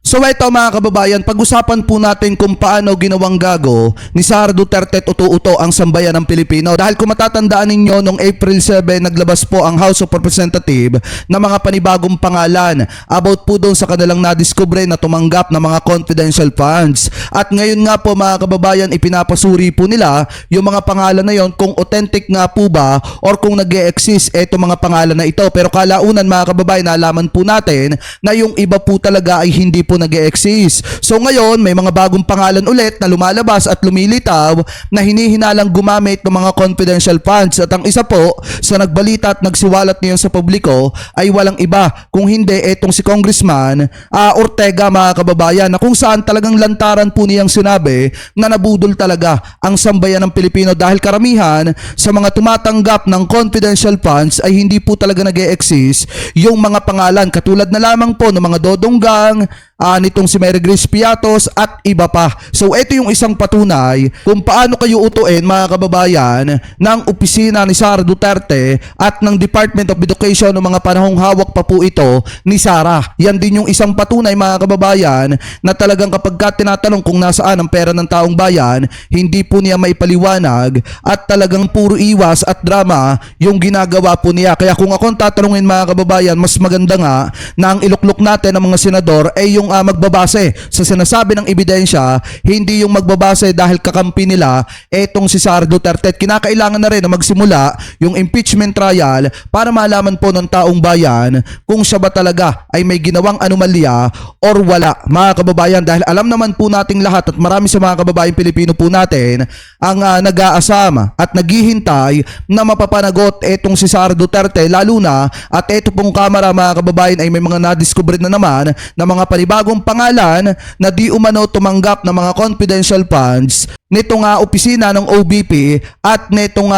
So ito mga kababayan, pag-usapan po natin kung paano ginawang gago ni Sara Duterte at uto-uto ang sambayan ng Pilipino. Dahil kung matatandaan ninyo, noong April 7, naglabas po ang House of Representatives na mga panibagong pangalan about po doon sa kanilang nadiskubre na tumanggap ng mga confidential funds. At ngayon nga po mga kababayan, ipinapasuri po nila yung mga pangalan na yon kung authentic nga po ba or kung nag-e-exist itong mga pangalan na ito. Pero kalaunan mga kababayan, nalaman po natin na yung iba po talaga ay hindi po nag-e-exist. So ngayon, may mga bagong pangalan ulit na lumalabas at lumilitaw na hinihinalang gumamit ng mga confidential funds. At ang isa po sa nagbalita at nagsiwalat niyon sa publiko ay walang iba kung hindi etong si Congressman Ortega mga kababayan, na kung saan talagang lantaran po niyang sinabi na nabudol talaga ang sambayan ng Pilipino dahil karamihan sa mga tumatanggap ng confidential funds ay hindi po talaga nag-e-exist yung mga pangalan, katulad na lamang po ng mga dodonggang nitong si Mary Grace Piatos at iba pa. So ito yung isang patunay kung paano kayo utuin mga kababayan ng opisina ni Sara Duterte at ng Department of Education ng mga panahong hawak pa po ito ni Sara. Yan din yung isang patunay mga kababayan na talagang kapag tinatanong kung nasaan ang pera ng taong bayan, hindi po niya maipaliwanag at talagang puro iwas at drama yung ginagawa po niya. Kaya kung akong tatanungin mga kababayan, mas maganda nga na ang iluklok natin ng mga senador ay yung magbabase sa sinasabi ng ebidensya, hindi yung magbabase dahil kakampi nila etong si Sara Duterte. At kinakailangan na rin na magsimula yung impeachment trial para malaman po ng taong bayan kung siya ba talaga ay may ginawang anomalya or wala mga kababayan. Dahil alam naman po nating lahat at marami sa mga kababayan Pilipino po natin ang nag-aasama at naghihintay na mapapanagot etong si Sara Duterte, lalo na at eto pong kamera mga kababayan ay may mga nadiskubre na naman na mga bagong pangalan na di umano tumanggap ng mga confidential funds nitong opisina ng OBP at nitong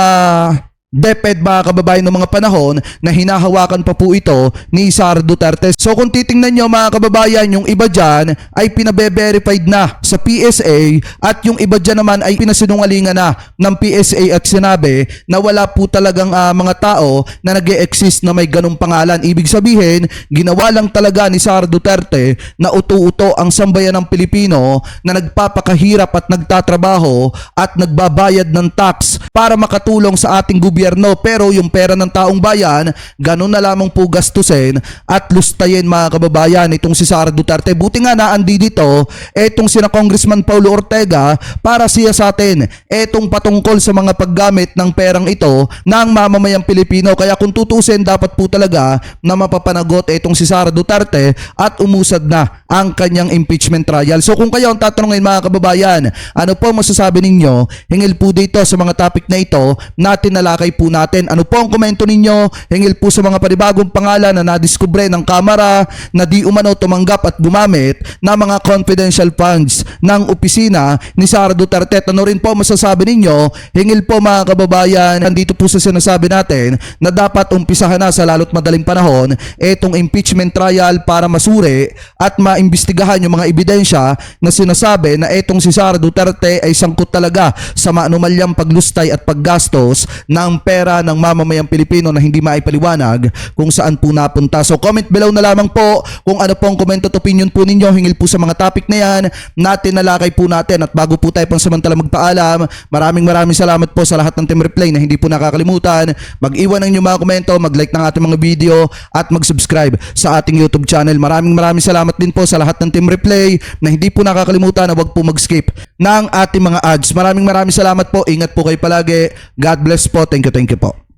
DepEd mga kababayan ng mga panahon na hinahawakan pa po ito ni Sara Duterte. So kung titingnan nyo mga kababayan, yung iba dyan ay pinabe-verified na sa PSA at yung iba dyan naman ay pinasinungalingan na ng PSA at sinabi na wala po talagang mga tao na nag-e-exist na may ganong pangalan. Ibig sabihin, ginawa lang talaga ni Sara Duterte na uto-uto ang sambayan ng Pilipino na nagpapakahirap at nagtatrabaho at nagbabayad ng tax para makatulong sa ating gobyerno. Pero yung pera ng taong bayan, ganun na lamang po gastusin at lustayin mga kababayan itong si Sara Duterte. Buti nga naandi dito etong sina Congressman Paulo Ortega para siya sa atin etong patungkol sa mga paggamit ng perang ito ng mamamayang Pilipino. Kaya kung tutusin, dapat po talaga na mapapanagot etong si Sara Duterte at umusad na ang kanyang impeachment trial. So kung kayo ang tatanungin mga kababayan, ano po masasabi ninyo hingil po dito sa mga topic na ito natin nalakay po natin? Ano po ang komento ninyo hingil po sa mga panibagong pangalan na nadiskubre ng Kamara na di umano tumanggap at gumamit na mga confidential funds ng opisina ni Sara Duterte? Ano rin po masasabi ninyo hingil po mga kababayan nandito po sa sinasabi natin na dapat umpisahan na sa lalo't madaling panahon etong impeachment trial para masuri at maimbestigahan yung mga ebidensya na sinasabi na etong si Sara Duterte ay sangkot talaga sa maanumalyang paglustay at paggastos ng pera ng mamamayang Pilipino na hindi maipaliwanag kung saan po napunta. So comment below na lamang po kung ano po ang comment at opinion po ninyo hingil po sa mga topic na yan natin nalakay po natin. At bago po tayo pansamantala magpaalam, maraming salamat po sa lahat ng Team Replay na hindi po nakakalimutan mag-iwan ng inyong mga komento, mag-like ng ating mga video at mag-subscribe sa ating YouTube channel. Maraming salamat din po sa lahat ng Team Replay na hindi po nakakalimutan na wag po mag-skip ng ating mga ads. Maraming salamat po. Ingat po kayo palagi. God bless po. Thank you po.